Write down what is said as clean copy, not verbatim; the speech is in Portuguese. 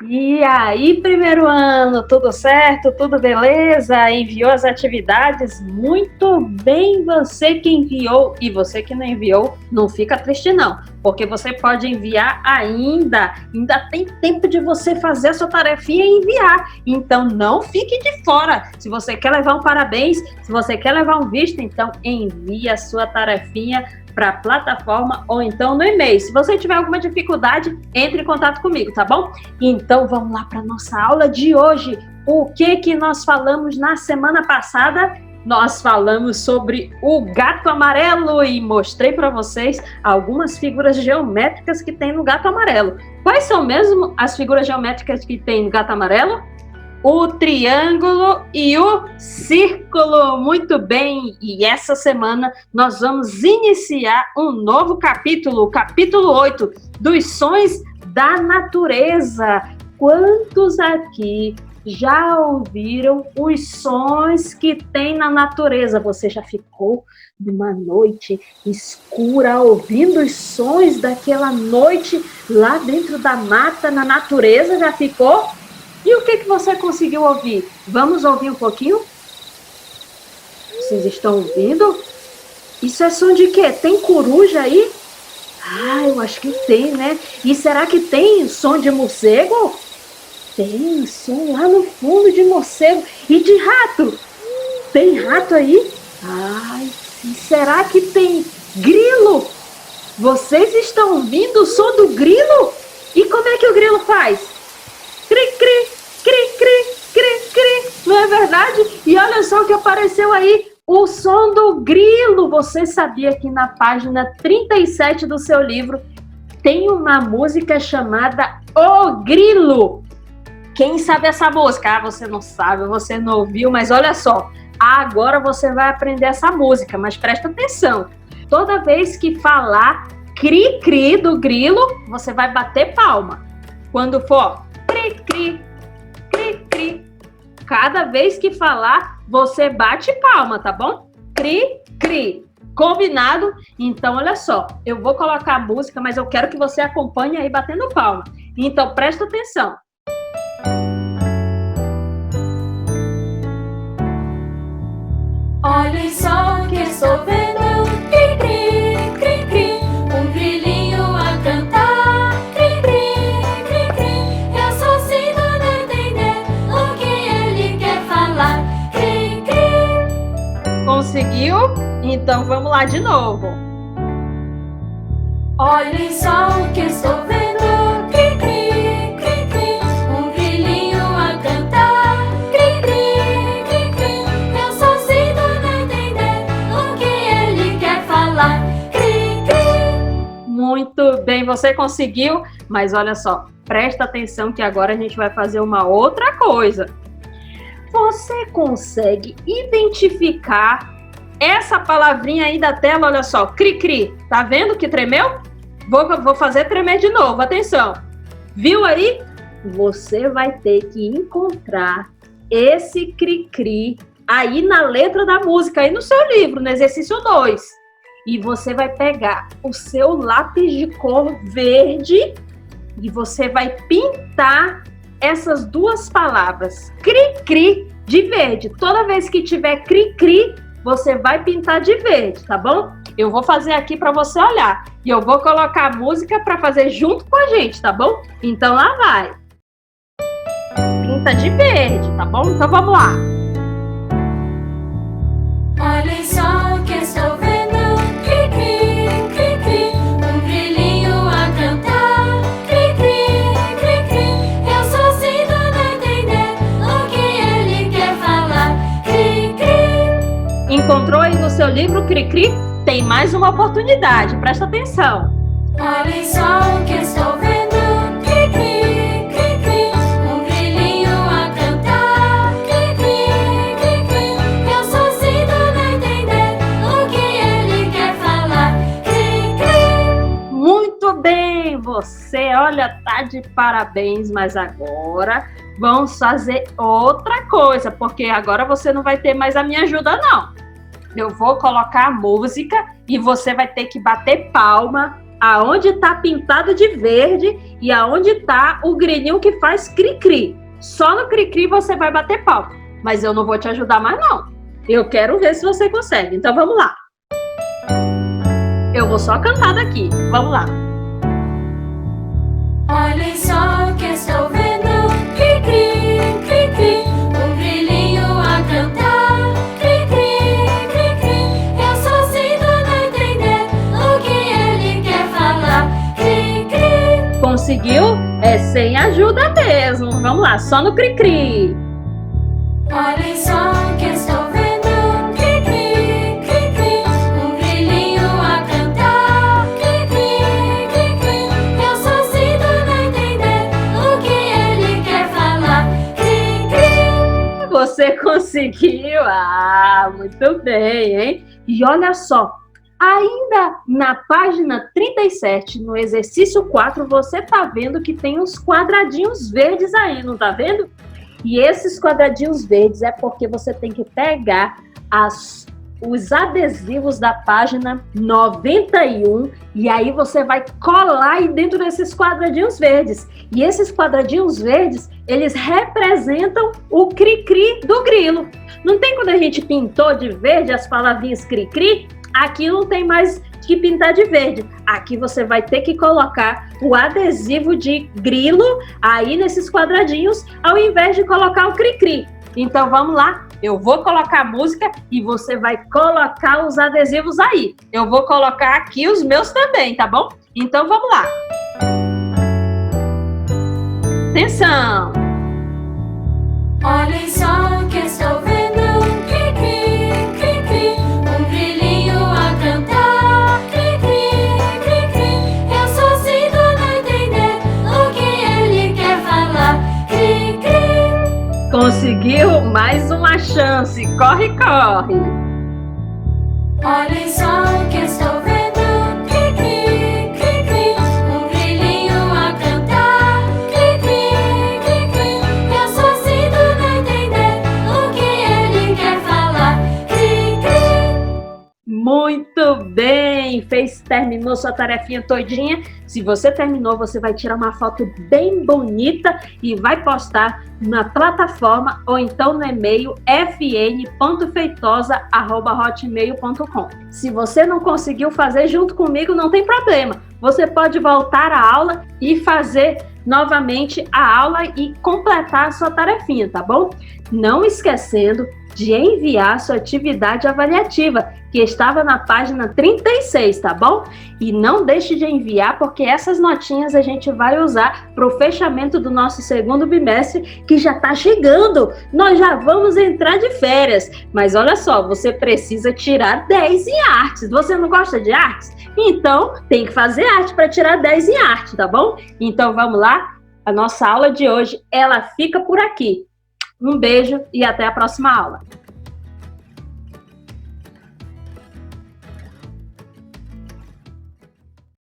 E aí, primeiro ano, tudo certo? Tudo beleza? Enviou as atividades? Muito bem, você que enviou e você que não enviou, não fica triste não, porque você pode enviar ainda tem tempo de você fazer a sua tarefinha e enviar, então não fique de fora. Se você quer levar um parabéns, se você quer levar um visto, então envie a sua tarefinha para a plataforma ou então no e-mail. Se você tiver alguma dificuldade, entre em contato comigo, tá bom? Então vamos lá para nossa aula de hoje. O que nós falamos na semana passada? Nós falamos sobre o gato amarelo e mostrei para vocês algumas figuras geométricas que tem no gato amarelo. Quais são mesmo as figuras geométricas que tem no gato amarelo? O triângulo e o círculo. Muito bem, e essa semana nós vamos iniciar um novo capítulo, o capítulo 8, dos sons da natureza. Quantos aqui já ouviram os sons que tem na natureza? Você já ficou numa noite escura ouvindo os sons daquela noite lá dentro da mata, na natureza? Já ficou? E o que você conseguiu ouvir? Vamos ouvir um pouquinho? Vocês estão ouvindo? Isso é som de quê? Tem coruja aí? Ah, eu acho que tem, né? E será que tem som de morcego? Tem som lá no fundo de morcego. E de rato? Tem rato aí? Ai, e será que tem grilo? Vocês estão ouvindo o som do grilo? E como é que o grilo faz? Cri, cri, cri, cri, cri, cri. Não é verdade? E olha só o que apareceu aí, o som do grilo. Você sabia que na página 37 do seu livro tem uma música chamada O Grilo? Quem sabe essa música? Ah, você não sabe, você não ouviu, mas olha só. Agora você vai aprender essa música, mas presta atenção. Toda vez que falar cri-cri do grilo, você vai bater palma. Quando for cri-cri, cri-cri, cada vez que falar, você bate palma, tá bom? Cri-cri. Combinado? Então, olha só, eu vou colocar a música, mas eu quero que você acompanhe aí batendo palma. Então, presta atenção. Olhem só o que estou vendo, cri-cri, cri-cri, um grilinho a cantar, cri-cri, cri-cri, eu só sinto não entender o que ele quer falar, cri-cri. Conseguiu? Então vamos lá de novo. Olhem só o que estou vendo, cri-cri, cri-cri, um grilinho a cantar, cri-cri, cri-cri, eu só sinto não entender o que ele quer falar, cri-cri. Muito bem, você conseguiu, mas olha só, presta atenção que agora a gente vai fazer uma outra coisa. Você consegue identificar essa palavrinha aí da tela? Olha só, cri-cri, tá vendo que tremeu? Vou fazer tremer de novo, atenção. Viu aí? Você vai ter que encontrar esse cri-cri aí na letra da música, aí no seu livro, no exercício 2. E você vai pegar o seu lápis de cor verde e você vai pintar essas duas palavras, cri-cri, de verde. Toda vez que tiver cri-cri, você vai pintar de verde, tá bom? Eu vou fazer aqui para você olhar. E eu vou colocar a música para fazer junto com a gente, tá bom? Então lá vai. Pinta de verde, tá bom? Então vamos lá. Olhem só o que estou vendo, cri-cri, cri-cri, um grilinho a cantar, cri-cri, cri-cri, eu só sinto não entender o que ele quer falar, cri-cri. Encontrou aí no seu livro cri-cri? Tem mais uma oportunidade, presta atenção. Olhem só o que estou vendo, cri-cri, cri-cri, um grilinho a cantar, cri-cri, cri-cri, eu só sinto não entender o que ele quer falar, cri-cri. Muito bem, você, olha, tá de parabéns, mas agora vamos fazer outra coisa, porque agora você não vai ter mais a minha ajuda, não. Eu vou colocar a música e você vai ter que bater palma aonde está pintado de verde e aonde está o grilinho que faz cri-cri. Só no cri-cri você vai bater palma, mas eu não vou te ajudar mais não. Eu quero ver se você consegue, então vamos lá. Eu vou só cantar daqui, vamos lá. Olhem só o que estou vendo, cri-cri, cri-cri, um grilinho a cantar, cri-cri, cri-cri, eu sozinho não entender o que ele quer falar, cri-cri. Conseguiu? É sem ajuda mesmo, vamos lá, só no cri-cri. Olhem só o que estou vendo, cri-cri, cri-cri, um grilinho a cantar, cri-cri, cri-cri, eu sozinho não entender o que ele quer falar, cri-cri. Você conseguiu? Ah, muito bem, hein? E olha só, ainda na página 37, no exercício 4, você tá vendo que tem uns quadradinhos verdes aí, não tá vendo? E esses quadradinhos verdes é porque você tem que pegar os adesivos da página 91 e aí você vai colar aí dentro desses quadradinhos verdes. E esses quadradinhos verdes, eles representam o cri-cri do grilo. Não tem quando a gente pintou de verde as palavrinhas cri-cri? Aqui não tem mais que pintar de verde. Aqui você vai ter que colocar o adesivo de grilo aí nesses quadradinhos, ao invés de colocar o cri-cri. Então vamos lá, eu vou colocar a música e você vai colocar os adesivos aí. Eu vou colocar aqui os meus também, tá bom? Então vamos lá. Atenção! Olhem só o que estou vendo, cri-cri, cri-cri, um grilinho a cantar, cri-cri, cri-cri, eu sozinho não entender o que ele quer falar, cri-cri. Conseguiu? Mais uma chance. Corre, corre. Olhem só o que estou vendo, cri-cri, cri-cri, um grilinho a cantar, cri-cri, cri-cri, eu sozinho não entender o que ele quer falar, cri-cri. Muito bem, terminou sua tarefinha todinha. Se você terminou, você vai tirar uma foto bem bonita e vai postar na plataforma ou então no e-mail fn.feitosa@hotmail.com. Se você não conseguiu fazer junto comigo, não tem problema. Você pode voltar à aula e fazer novamente a aula e completar a sua tarefinha, tá bom? Não esquecendo de enviar sua atividade avaliativa, que estava na página 36, tá bom? E não deixe de enviar, porque essas notinhas a gente vai usar para o fechamento do nosso segundo bimestre, que já está chegando. Nós já vamos entrar de férias. Mas olha só, você precisa tirar 10 em artes. Você não gosta de artes? Então, tem que fazer arte para tirar 10 em arte, tá bom? Então, vamos lá? A nossa aula de hoje, ela fica por aqui. Um beijo e até a próxima aula.